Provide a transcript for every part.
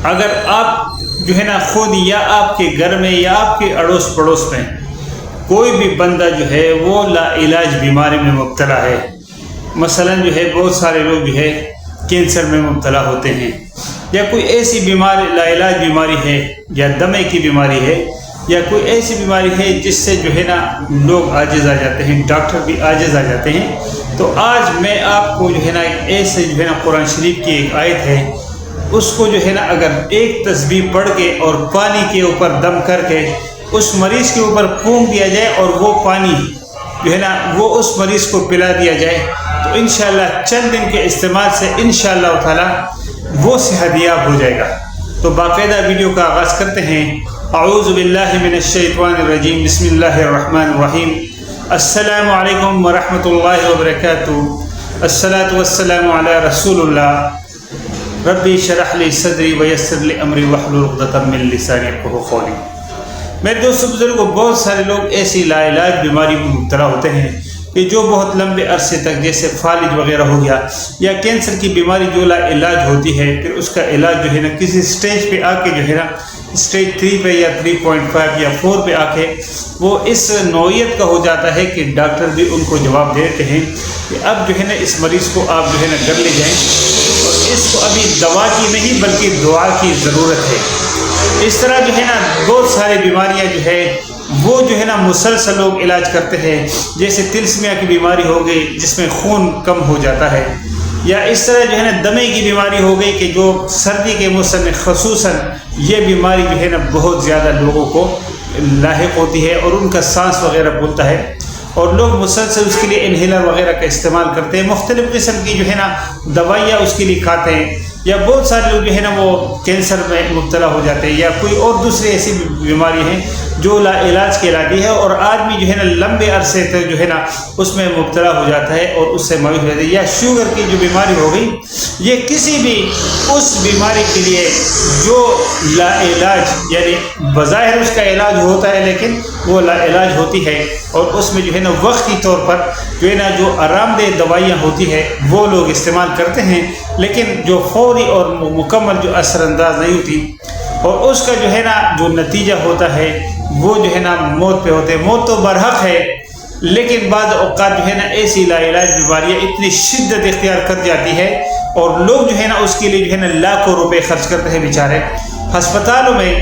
اگر آپ جو ہے نا خود یا آپ کے گھر میں یا آپ کے اڑوس پڑوس میں کوئی بھی بندہ جو ہے وہ لا علاج بیماری میں مبتلا ہے، مثلا جو ہے بہت سارے لوگ جو ہے کینسر میں مبتلا ہوتے ہیں، یا کوئی ایسی بیماری لا علاج بیماری ہے، یا دمے کی بیماری ہے، یا کوئی ایسی بیماری ہے جس سے جو ہے نا لوگ عاجز آ جاتے ہیں، ڈاکٹر بھی عاجز آ جاتے ہیں، تو آج میں آپ کو جو ہے نا ایک ایسے جو ہے نا قرآن شریف کی ایک آیت ہے، اس کو جو ہے نا اگر ایک تسبیح پڑھ کے اور پانی کے اوپر دم کر کے اس مریض کے اوپر پھونک دیا جائے اور وہ پانی جو ہے نا وہ اس مریض کو پلا دیا جائے، تو انشاءاللہ چند دن کے استعمال سے انشاءاللہ تعالی وہ صحت یاب ہو جائے گا۔ تو باقاعدہ ویڈیو کا آغاز کرتے ہیں۔ اعوذ باللہ من الشیطان الرجیم، بسم اللہ الرحمن الرحیم۔ السلام علیکم ورحمۃ اللہ وبرکاتہ۔ الصلاۃ والسلام علی رسول اللہ۔ ربی شرح لی صدری ویسر لی امری واحلل عقدۃ من لسانی یفقہوا قولی۔ میرے دوستوں بزرگوں، بہت سارے لوگ ایسی لا علاج بیماری میں مبتلا ہوتے ہیں کہ جو بہت لمبے عرصے تک، جیسے فالج وغیرہ ہو گیا یا کینسر کی بیماری جو لا علاج ہوتی ہے، پھر اس کا علاج جو ہے نا کسی سٹیج پہ آ کے جو ہے نا سٹیج 3 پہ یا 3.5 یا 4 پہ آ کے وہ اس نوعیت کا ہو جاتا ہے کہ ڈاکٹر بھی ان کو جواب دیتے ہیں کہ اب جو ہے نا اس مریض کو آپ جو ہے نا گھر لے جائیں، اور اس کو ابھی دوا کی نہیں بلکہ دعا کی ضرورت ہے۔ اس طرح جو ہے نا بہت ساری بیماریاں جو ہے وہ جو ہے نا مسلسل لوگ علاج کرتے ہیں، جیسے تلسمیہ کی بیماری ہو گئی جس میں خون کم ہو جاتا ہے، یا اس طرح جو ہے نا دمے کی بیماری ہو گئی کہ جو سردی کے موسم میں خصوصاً یہ بیماری جو ہے نا بہت زیادہ لوگوں کو لاحق ہوتی ہے اور ان کا سانس وغیرہ پھولتا ہے، اور لوگ مسلسل اس کے لیے انہیلر وغیرہ کا استعمال کرتے ہیں، مختلف قسم کی جو ہے نا دوائیاں اس کے لیے کھاتے ہیں، یا بہت سارے لوگ جو ہے نا وہ کینسر میں مبتلا ہو جاتے ہیں، یا کوئی اور دوسری ایسی بیماری ہیں جو لا علاج کہلاتی ہے، اور آدمی جو ہے نا لمبے عرصے تک جو ہے نا اس میں مبتلا ہو جاتا ہے اور اس سے مایوس ہو جاتا ہے۔ یا شوگر کی جو بیماری ہو گئی، یہ کسی بھی اس بیماری کے لیے جو لا علاج، یعنی بظاہر اس کا علاج ہوتا ہے لیکن وہ لا علاج ہوتی ہے، اور اس میں جو ہے نا وقتی طور پر جو ہے نا جو آرام دہ دوائیاں ہوتی ہے وہ لوگ استعمال کرتے ہیں، لیکن جو فوری اور مکمل جو اثر انداز نہیں ہوتی، اور اس کا جو ہے نا جو نتیجہ ہوتا ہے وہ جو ہے نا موت پہ ہوتے ہیں۔ موت تو برحق ہے، لیکن بعض اوقات جو ہے نا ایسی لا علاج بیماریاں اتنی شدت اختیار کر جاتی ہے، اور لوگ جو ہے نا اس کے لیے جو ہے نا لاکھوں روپے خرچ کرتے ہیں بیچارے ہسپتالوں میں،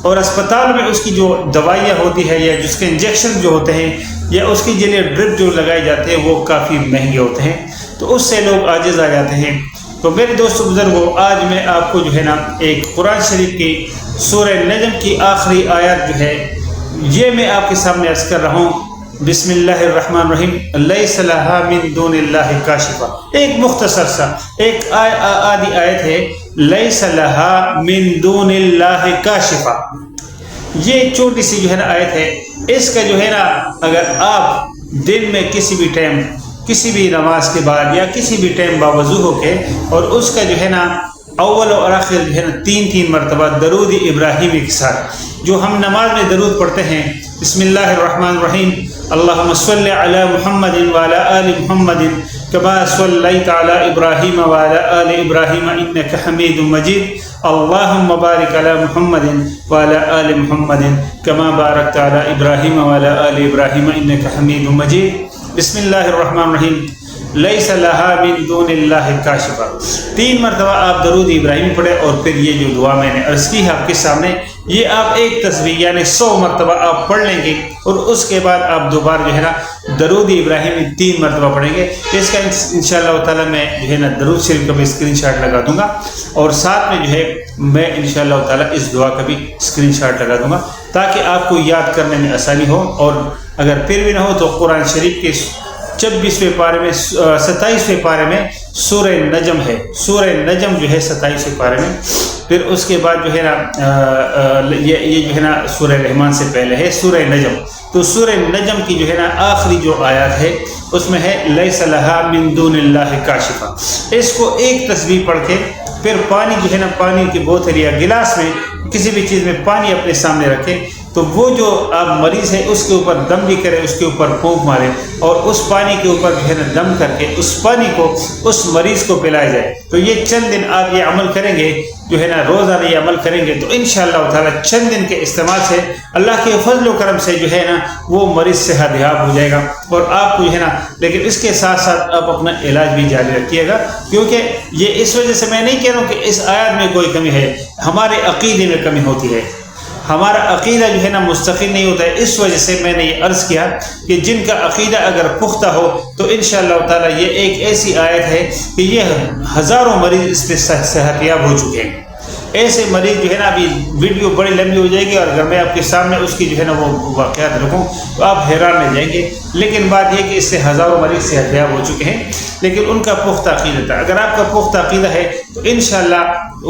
اور اسپتال میں اس کی جو دوائیاں ہوتی ہے یا جس کے انجیکشن جو ہوتے ہیں یا اس کی جلیے ڈرپ جو لگائے جاتے ہیں وہ کافی مہنگے ہوتے ہیں، تو اس سے لوگ عاجز آ جاتے ہیں۔ تو میرے دوستو بزرگوں، آج میں آپ کو جو ہے نا ایک قرآن شریف کی سورہ نجم کی آخری آیت جو ہے یہ میں آپ کے سامنے عرض کر رہا ہوں۔ بسم اللہ الرحمن الرحیم۔ لیس لہا من دون اللہ کاشفہ، ایک مختصر سا ایک آدھی آیت ہے، لیس لہا من دون اللہ کاشفہ، یہ چھوٹی سی جو ہے نا آیت ہے۔ اس کا جو ہے نا اگر آپ دن میں کسی بھی ٹائم، کسی بھی نماز کے بعد یا کسی بھی ٹائم باوضو ہو کے، اور اس کا جو ہے نا اول اور آخر جو ہے نا 3 مرتبہ درود ابراہیمی کے ساتھ جو ہم نماز میں درود پڑھتے ہیں، بسم اللہ الرحمن الرحیم، اللہم صلی علی محمد وعلی آل محمد کما صلیت علی ابراہیم وعلی آل ابراہیم انک حمید مجید، اللہم بارک علی محمد وعلی آل محمد کما بارکت علی ابراہیم وعلی آل ابراہیم انک حمید مجید۔ بسم اللہ الرحمن الرحیم، لیس لہا من دون اللہ کاشفہ، 3 مرتبہ آپ درود ابراہیم پڑھیں، اور پھر یہ جو دعا میں نے عرض کی ہے آپ کے سامنے، یہ آپ ایک تسبیح یعنی 100 مرتبہ آپ پڑھ لیں گے، اور اس کے بعد آپ دوبارہ جو ہے نا درود ابراہیم 3 مرتبہ پڑھیں گے۔ اس کا انشاءاللہ تعالی میں جو ہے نا درود شریف کا بھی اسکرین شاٹ لگا دوں گا، اور ساتھ میں جو ہے میں انشاءاللہ تعالی اس دعا کا بھی اسکرین شاٹ لگا دوں گا تاکہ آپ کو یاد کرنے میں آسانی ہو، اور اگر پھر بھی نہ ہو تو قرآن شریف کے 26ویں پارے میں 27ویں پارے میں سورہ نجم ہے، سورہ نجم جو ہے 27ویں پارے میں، پھر اس کے بعد جو ہے نا یہ جو ہے نا سورہ رحمان سے پہلے ہے سورہ نجم، تو سورہ نجم کی جو ہے نا آخری جو آیات ہے اس میں ہے لیس لہا من دون اللہ کاشفہ۔ اس کو ایک تسبیح پڑھ کے پھر پانی جو ہے نا، پانی کی بوتل یا گلاس میں کسی بھی چیز میں پانی اپنے سامنے رکھے، تو وہ جو آپ مریض ہے اس کے اوپر دم بھی کرے، اس کے اوپر پھونک مارے اور اس پانی کے اوپر جو ہے نا دم کر کے اس پانی کو اس مریض کو پلایا جائے۔ تو یہ چند دن آپ یہ عمل کریں گے جو ہے نا، روزانہ یہ عمل کریں گے تو انشاءاللہ تعالیٰ چند دن کے استعمال سے اللہ کے فضل و کرم سے جو ہے نا وہ مریض صحت یاب ہو جائے گا اور آپ کو جو ہے نا، لیکن اس کے ساتھ ساتھ آپ اپنا علاج بھی جاری رکھیے گا، کیونکہ یہ اس وجہ سے میں نہیں کہہ رہا ہوں کہ اس آیات میں کوئی کمی ہے، ہمارے عقیدے میں کمی ہوتی ہے، ہمارا عقیدہ جو ہے نا مستقل نہیں ہوتا ہے۔ اس وجہ سے میں نے یہ عرض کیا کہ جن کا عقیدہ اگر پختہ ہو تو انشاءاللہ تعالیٰ یہ ایک ایسی آیت ہے کہ یہ ہزاروں مریض اس پہ صحت یاب ہو چکے ہیں۔ ایسے مریض جو ہے نا، ابھی ویڈیو بڑی لمبی ہو جائے گی اور اگر میں آپ کے سامنے اس کی جو ہے نا وہ واقعات رکھوں تو آپ حیران رہ جائیں گے، لیکن بات یہ کہ اس سے ہزاروں مریض صحت یاب ہو چکے ہیں، لیکن ان کا پختہ عقیدہ تھا۔ اگر آپ کا پختہ عقیدہ ہے تو انشاءاللہ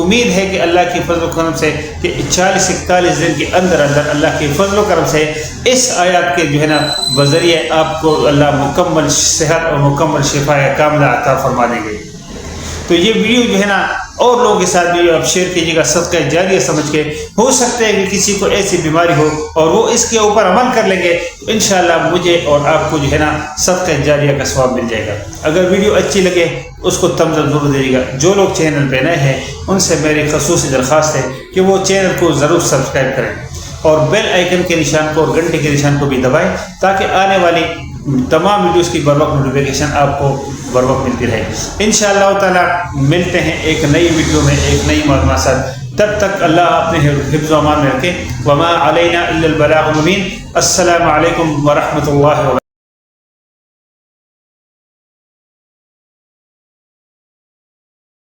امید ہے کہ اللہ کی فضل و کرم سے کہ 40-41 دن کے اندر اندر اللہ کے فضل و کرم سے اس آیات کے جو ہے نا بذریعہ آپ کو اللہ مکمل صحت اور مکمل شفا کاملہ عطا فرما دیں گے۔ تو یہ ویڈیو جو ہے نا اور لوگوں کے ساتھ بھی آپ شیئر کیجیے گا صدقہ جاریہ سمجھ کے، ہو سکتا ہے کہ کسی کو ایسی بیماری ہو اور وہ اس کے اوپر عمل کر لیں گے تو انشاءاللہ مجھے اور آپ کو جو ہے نا صدقہ جاریہ کا ثواب مل جائے گا۔ اگر ویڈیو اچھی لگے اس کو تمز ضرور دیجیے گا۔ جو لوگ چینل پہ نئے ہیں ان سے میری خصوصی درخواست ہے کہ وہ چینل کو ضرور سبسکرائب کریں اور بیل آئیکن کے نشان کو اور گھنٹے کے نشان کو بھی دبائیں تاکہ آنے والی تمام ویڈیوز کی بر وقت نوٹیفیکیشن آپ کو بر وقت ملتی رہے۔ انشاءاللہ تعالیٰ ملتے ہیں ایک نئی ویڈیو میں ایک نئی معلومات ساتھ، تب تک اللہ اپنے حفظ و امان میں رکھے۔ وما علینا الا البلاغ المبین۔ السلام علیکم ورحمۃ اللہ وبرکاتہ۔